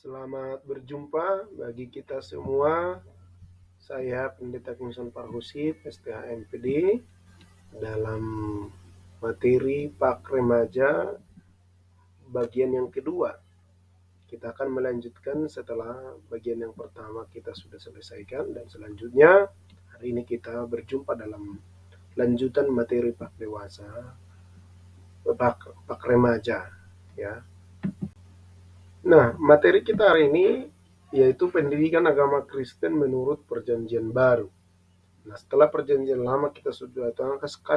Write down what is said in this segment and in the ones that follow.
Selamat berjumpa bagi kita semua. Saya Pendeta Kingson Parhusit, STH MPD, dalam materi Pak Remaja bagian yang kedua. Kita akan melanjutkan setelah bagian yang pertama kita sudah selesaikan, dan selanjutnya hari ini kita berjumpa dalam lanjutan materi Pak Dewasa, Pak Remaja, ya. Nah, materi kita hari ini yaitu pendidikan agama Kristen menurut Perjanjian Baru. Nah, setelah Perjanjian Lama kita sudah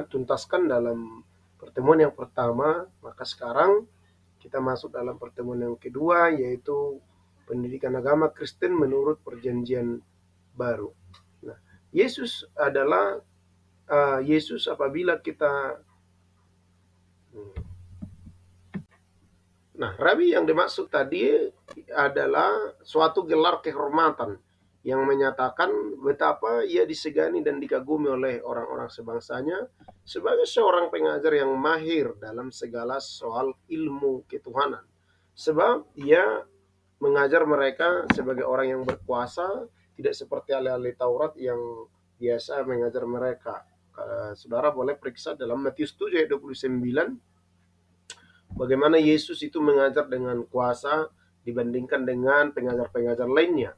tuntaskan dalam pertemuan yang pertama, maka sekarang kita masuk dalam pertemuan yang kedua, yaitu pendidikan agama Kristen menurut Perjanjian Baru. Nah, Yesus apabila kita Nah, rabi yang dimaksud tadi adalah suatu gelar kehormatan yang menyatakan betapa ia disegani dan dikagumi oleh orang-orang sebangsanya sebagai seorang pengajar yang mahir dalam segala soal ilmu ketuhanan. Sebab ia mengajar mereka sebagai orang yang berkuasa, tidak seperti ahli-ahli Taurat yang biasa mengajar mereka. Saudara boleh periksa dalam Matius 7 ayat 29, bagaimana Yesus itu mengajar dengan kuasa dibandingkan dengan pengajar-pengajar lainnya.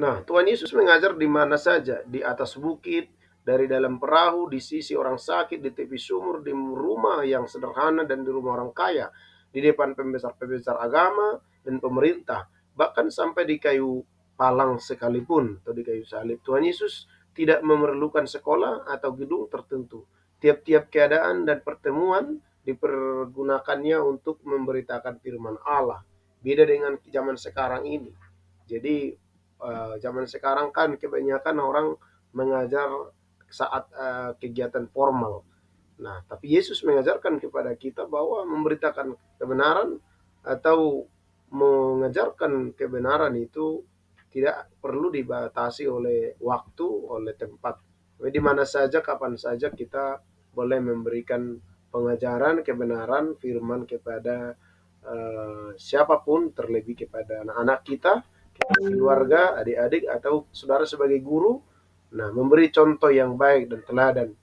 Nah, Tuhan Yesus mengajar di mana saja, di atas bukit, dari dalam perahu, di sisi orang sakit, di tepi sumur, di rumah yang sederhana dan di rumah orang kaya, di depan pembesar-pembesar agama dan pemerintah, bahkan sampai di kayu palang sekalipun atau di kayu salib. Tuhan Yesus tidak memerlukan sekolah atau gedung tertentu. Tiap-tiap keadaan dan pertemuan dipergunakannya untuk memberitakan firman Allah. Beda dengan zaman sekarang ini. Jadi zaman sekarang kan kebanyakan orang mengajar saat kegiatan formal. Nah, tapi Yesus mengajarkan kepada kita bahwa memberitakan kebenaran atau mengajarkan kebenaran itu tidak perlu dibatasi oleh waktu, oleh tempat. Jadi di mana saja, kapan saja kita boleh memberikan pengajaran kebenaran firman kepada siapapun, terlebih kepada anak-anak kita, keluarga, adik-adik, atau saudara sebagai guru. Nah, memberi contoh yang baik dan teladan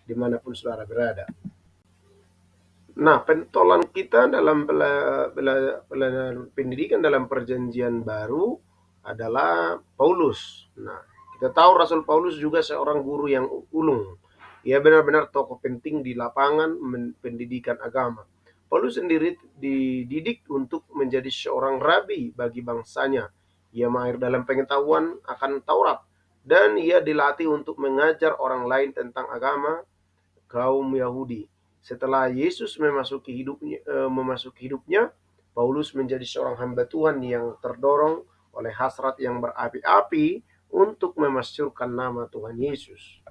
dimanapun saudara berada. Nah, pentolan kita dalam pendidikan dalam Perjanjian Baru adalah Paulus. Nah, kita tahu Rasul Paulus juga seorang guru yang ulung. Ia benar-benar tokoh penting di lapangan pendidikan agama. Paulus sendiri dididik untuk menjadi seorang rabi bagi bangsanya. Ia mahir dalam pengetahuan akan Taurat, dan ia dilatih untuk mengajar orang lain tentang agama kaum Yahudi. Setelah Yesus memasuki hidupnya, Paulus menjadi seorang hamba Tuhan yang terdorong oleh hasrat yang berapi-api untuk memasyurkan nama Tuhan Yesus.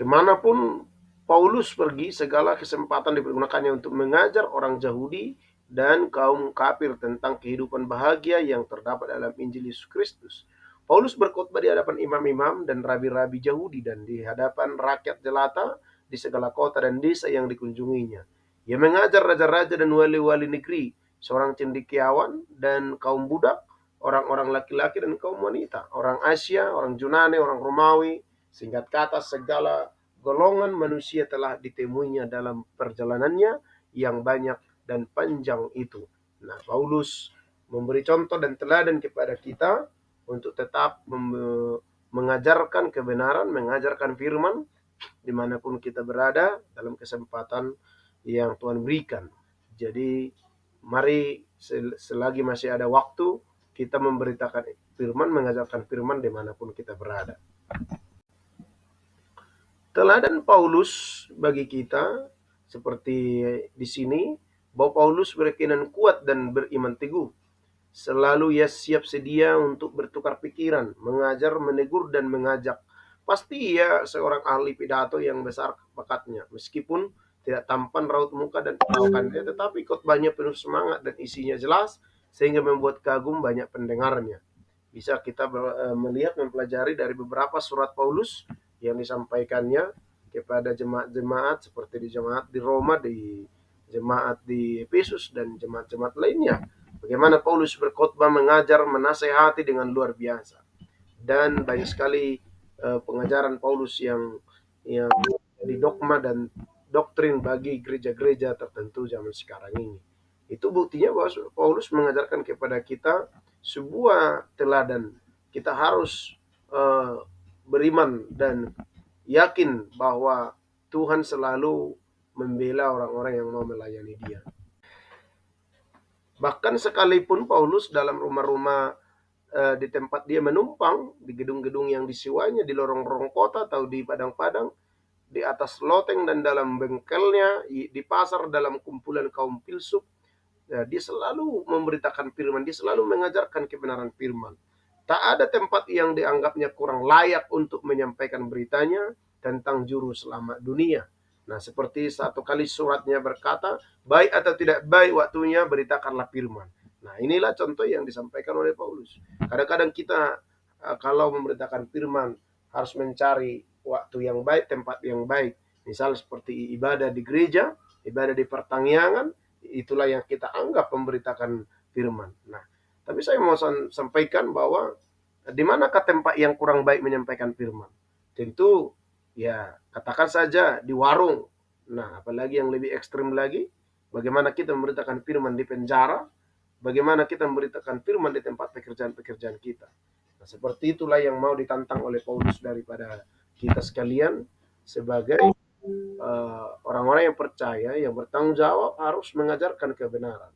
Kemanapun Paulus pergi, segala kesempatan dipergunakannya untuk mengajar orang Yahudi dan kaum kafir tentang kehidupan bahagia yang terdapat dalam Injil Yesus Kristus. Paulus berkhotbah di hadapan imam-imam dan rabi-rabi Yahudi dan di hadapan rakyat jelata di segala kota dan desa yang dikunjunginya. Ia mengajar raja-raja dan wali-wali negeri, seorang cendekiawan dan kaum budak, orang-orang laki-laki dan kaum wanita, orang Asia, orang Yunani, orang Romawi. Singkat kata, segala golongan manusia telah ditemuinya dalam perjalanannya yang banyak dan panjang itu. Nah, Paulus memberi contoh dan teladan kepada kita untuk tetap mengajarkan kebenaran, mengajarkan firman dimanapun kita berada dalam kesempatan yang Tuhan berikan. Jadi mari selagi masih ada waktu, kita memberitakan firman, mengajarkan firman dimanapun kita berada. Teladan Paulus bagi kita seperti di sini, bahwa Paulus berkeyakinan kuat dan beriman teguh. Selalu ia siap sedia untuk bertukar pikiran, mengajar, menegur, dan mengajak. Pasti ia seorang ahli pidato yang besar bakatnya, meskipun tidak tampan raut muka dan perawakannya, tetapi khotbahnya penuh semangat dan isinya jelas, sehingga membuat kagum banyak pendengarnya. Bisa kita melihat, mempelajari dari beberapa surat Paulus yang disampaikannya kepada jemaat-jemaat seperti di jemaat di Roma, di jemaat di Efesus, dan jemaat-jemaat lainnya. Bagaimana Paulus berkhotbah, mengajar, menasehati dengan luar biasa. Dan banyak sekali pengajaran Paulus yang jadi dogma dan doktrin bagi gereja-gereja tertentu zaman sekarang ini. Itu buktinya bahwa Paulus mengajarkan kepada kita sebuah teladan. Kita harus beriman dan yakin bahwa Tuhan selalu membela orang-orang yang mau melayani Dia. Bahkan sekalipun Paulus dalam rumah-rumah di tempat dia menumpang, di gedung-gedung yang disewanya, di lorong-lorong kota atau di padang-padang, di atas loteng dan dalam bengkelnya, di pasar, dalam kumpulan kaum filsuf, ya, dia selalu memberitakan firman, dia selalu mengajarkan kebenaran firman. Tak ada tempat yang dianggapnya kurang layak untuk menyampaikan beritanya tentang juru selamat dunia. Nah, seperti satu kali suratnya berkata, baik atau tidak baik waktunya, beritakanlah firman. Nah, inilah contoh yang disampaikan oleh Paulus. Kadang-kadang kita kalau memberitakan firman harus mencari waktu yang baik, tempat yang baik. Misal seperti ibadah di gereja, ibadah di pertanian, itulah yang kita anggap memberitakan firman. Nah, tapi saya mau sampaikan bahwa di manakah tempat yang kurang baik menyampaikan firman? Tentu ya katakan saja di warung. Nah, apalagi yang lebih ekstrim lagi, bagaimana kita memberitakan firman di penjara, bagaimana kita memberitakan firman di tempat pekerjaan-pekerjaan kita. Nah, seperti itulah yang mau ditantang oleh Paulus daripada kita sekalian sebagai orang-orang yang percaya, yang bertanggung jawab harus mengajarkan kebenaran.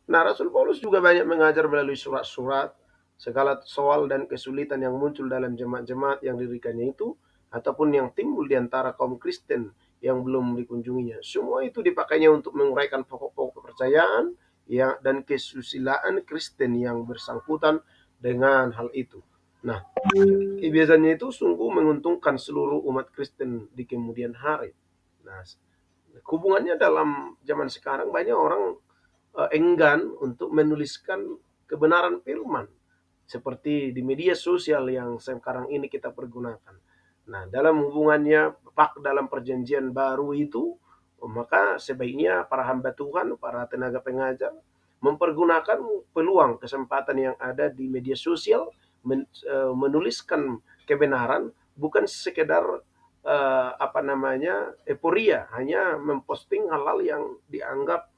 Nah, Rasul Paulus juga banyak mengajar melalui surat-surat segala soal dan kesulitan yang muncul dalam jemaat-jemaat yang didirikannya itu, ataupun yang timbul di antara kaum Kristen yang belum dikunjunginya. Semua itu dipakainya untuk menguraikan pokok-pokok kepercayaan ya, dan kesusilaan Kristen yang bersangkutan dengan hal itu. Nah, biasanya itu sungguh menguntungkan seluruh umat Kristen di kemudian hari. Nah, hubungannya dalam zaman sekarang banyak orang enggan untuk menuliskan kebenaran firman seperti di media sosial yang sekarang ini kita pergunakan. Nah, dalam hubungannya dalam perjanjian baru itu, maka sebaiknya para hamba Tuhan, para tenaga pengajar mempergunakan peluang kesempatan yang ada di media sosial, menuliskan kebenaran, bukan sekedar euforia, hanya memposting hal-hal yang dianggap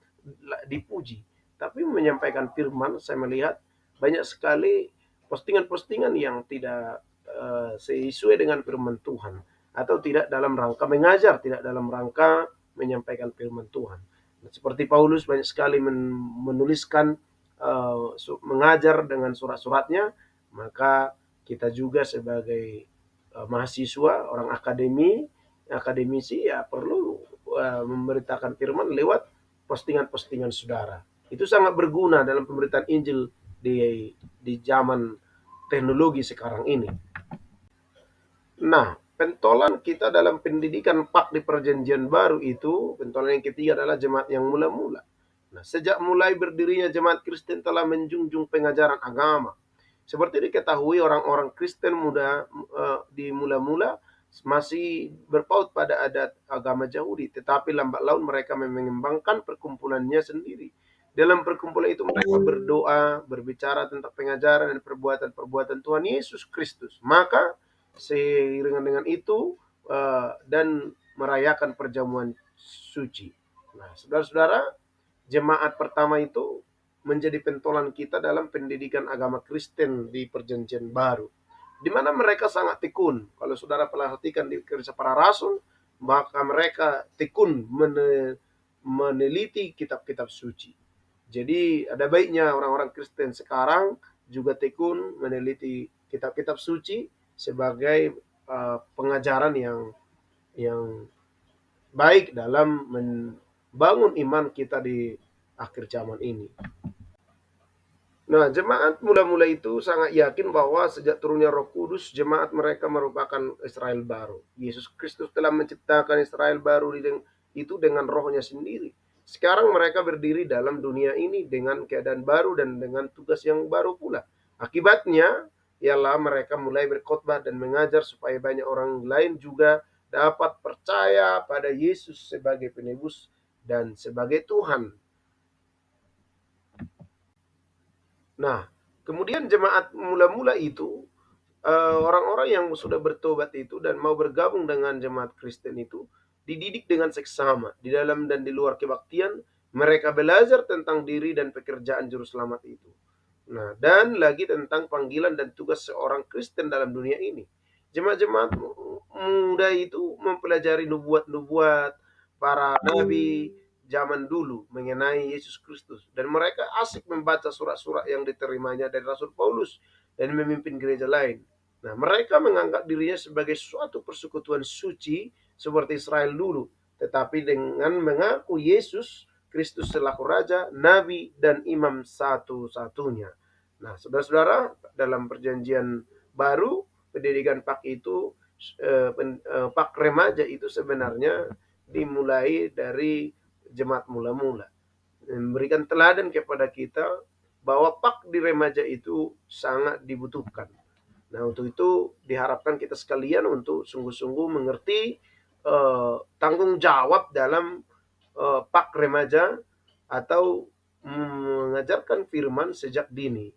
dipuji, tapi menyampaikan firman. Saya melihat banyak sekali postingan-postingan yang tidak sesuai dengan firman Tuhan, atau tidak dalam rangka mengajar, tidak dalam rangka menyampaikan firman Tuhan. Seperti Paulus banyak sekali menuliskan mengajar dengan surat-suratnya, maka kita juga sebagai mahasiswa, orang akademisi ya perlu memberitakan firman lewat postingan-postingan saudara. Itu sangat berguna dalam pemberitaan Injil di zaman teknologi sekarang ini. Nah, pentolan kita dalam pendidikan Pak di perjanjian baru itu, pentolan yang ketiga adalah jemaat yang mula-mula. Nah, sejak mulai berdirinya jemaat Kristen telah menjunjung pengajaran agama. Seperti diketahui, orang-orang Kristen muda di mula-mula masih berpaut pada adat agama Yahudi, tetapi lambat laun mereka mengembangkan perkumpulannya sendiri. Dalam perkumpulan itu mereka berdoa, berbicara tentang pengajaran dan perbuatan-perbuatan Tuhan Yesus Kristus. Maka seiringan dengan itu dan merayakan perjamuan suci. Nah, saudara-saudara, jemaat pertama itu menjadi pentolan kita dalam pendidikan agama Kristen di perjanjian baru, di mana mereka sangat tekun. Kalau saudara perhatikan di Kisah Para Rasul, maka mereka tekun meneliti kitab-kitab suci. Jadi ada baiknya orang-orang Kristen sekarang juga tekun meneliti kitab-kitab suci sebagai pengajaran yang baik dalam membangun iman kita di akhir zaman ini. Nah, jemaat mula-mula itu sangat yakin bahwa sejak turunnya Roh Kudus, jemaat mereka merupakan Israel baru. Yesus Kristus telah menciptakan Israel baru itu dengan rohnya sendiri. Sekarang mereka berdiri dalam dunia ini dengan keadaan baru dan dengan tugas yang baru pula. Akibatnya, ialah mereka mulai berkhotbah dan mengajar supaya banyak orang lain juga dapat percaya pada Yesus sebagai penebus dan sebagai Tuhan. Nah, kemudian jemaat mula-mula itu, orang-orang yang sudah bertobat itu dan mau bergabung dengan jemaat Kristen itu dididik dengan seksama di dalam dan di luar kebaktian. Mereka belajar tentang diri dan pekerjaan juru selamat itu. Nah, dan lagi tentang panggilan dan tugas seorang Kristen dalam dunia ini. Jemaat-jemaat muda itu mempelajari nubuat-nubuat para nabi zaman dulu mengenai Yesus Kristus, dan mereka asik membaca surat-surat yang diterimanya dari Rasul Paulus dan memimpin gereja lain. Nah, mereka menganggap dirinya sebagai suatu persekutuan suci seperti Israel dulu, tetapi dengan mengaku Yesus Kristus selaku Raja, Nabi, dan Imam satu-satunya. Nah, saudara-saudara, dalam perjanjian baru, pendidikan PAK itu, PAK remaja itu sebenarnya dimulai dari jemaat mula-mula. Memberikan teladan kepada kita bahwa PAK di remaja itu sangat dibutuhkan. Nah, untuk itu diharapkan kita sekalian untuk sungguh-sungguh mengerti tanggung jawab dalam PAK remaja atau mengajarkan firman sejak dini.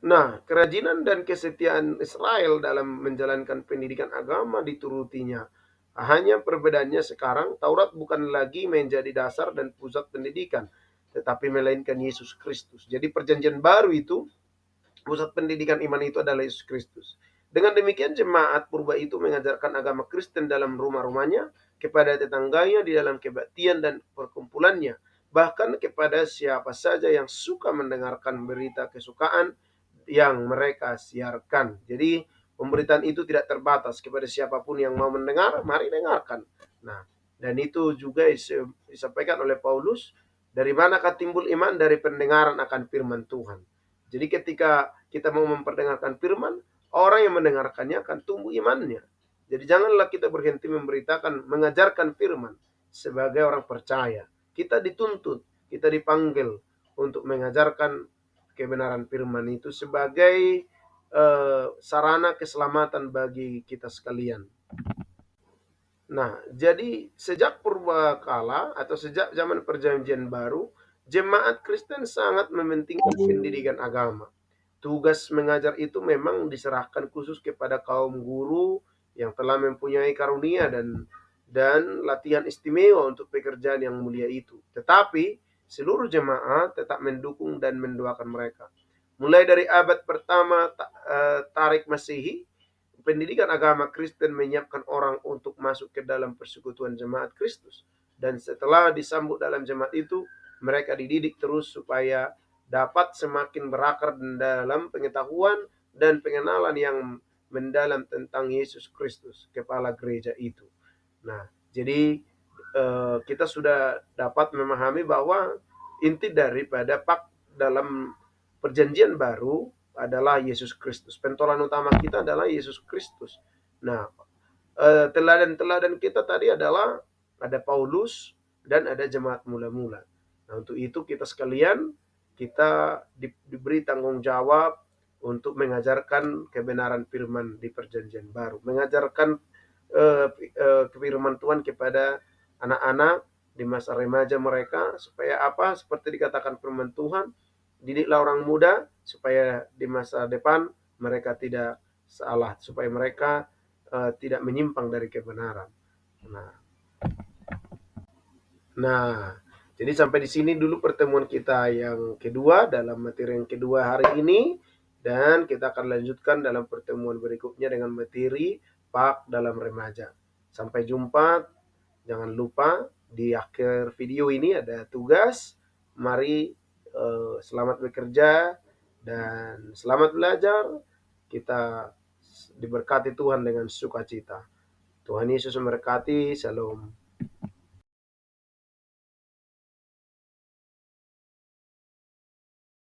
Nah, kerajinan dan kesetiaan Israel dalam menjalankan pendidikan agama diturutinya. Hanya perbedaannya sekarang, Taurat bukan lagi menjadi dasar dan pusat pendidikan, tetapi melainkan Yesus Kristus. Jadi perjanjian baru itu, pusat pendidikan iman itu adalah Yesus Kristus. Dengan demikian jemaat purba itu mengajarkan agama Kristen dalam rumah-rumahnya, kepada tetangganya di dalam kebaktian dan perkumpulannya, bahkan kepada siapa saja yang suka mendengarkan berita kesukaan yang mereka siarkan. Jadi pemberitaan itu tidak terbatas kepada siapapun yang mau mendengar, mari dengarkan. Nah, dan itu juga disampaikan oleh Paulus, dari manakah timbul iman? Dari pendengaran akan firman Tuhan. Jadi ketika kita mau memperdengarkan firman, orang yang mendengarkannya akan tumbuh imannya. Jadi janganlah kita berhenti memberitakan, mengajarkan firman sebagai orang percaya. Kita dituntut, kita dipanggil untuk mengajarkan kebenaran firman itu sebagai sarana keselamatan bagi kita sekalian. Nah, jadi sejak purbakala atau sejak zaman perjanjian baru, jemaat Kristen sangat mementingkan pendidikan agama. Tugas mengajar itu memang diserahkan khusus kepada kaum guru yang telah mempunyai karunia dan latihan istimewa untuk pekerjaan yang mulia itu. Tetapi seluruh jemaat tetap mendukung dan mendoakan mereka. Mulai dari abad pertama Tarik Masehi, pendidikan agama Kristen menyiapkan orang untuk masuk ke dalam persekutuan jemaat Kristus. Dan setelah disambut dalam jemaat itu, mereka dididik terus supaya dapat semakin berakar dalam pengetahuan dan pengenalan yang mendalam tentang Yesus Kristus, kepala gereja itu. Nah, jadi kita sudah dapat memahami bahwa inti daripada PAK dalam perjanjian baru adalah Yesus Kristus. Pentolan utama kita adalah Yesus Kristus. Nah, teladan-teladan kita tadi adalah ada Paulus dan ada jemaat mula-mula. Nah, untuk itu kita sekalian, kita diberi tanggung jawab untuk mengajarkan kebenaran firman di perjanjian baru. Mengajarkan firman Tuhan kepada anak-anak di masa remaja mereka, supaya apa? Seperti dikatakan firman Tuhan, didiklah orang muda supaya di masa depan mereka tidak salah, supaya mereka tidak menyimpang dari kebenaran. Nah, nah, jadi sampai di sini dulu pertemuan kita yang kedua dalam materi yang kedua hari ini, dan kita akan lanjutkan dalam pertemuan berikutnya dengan materi PAK dalam remaja. Sampai jumpa. Jangan lupa di akhir video ini ada tugas. Mari selamat bekerja dan selamat belajar. Kita diberkati Tuhan dengan sukacita. Tuhan Yesus memberkati. Shalom.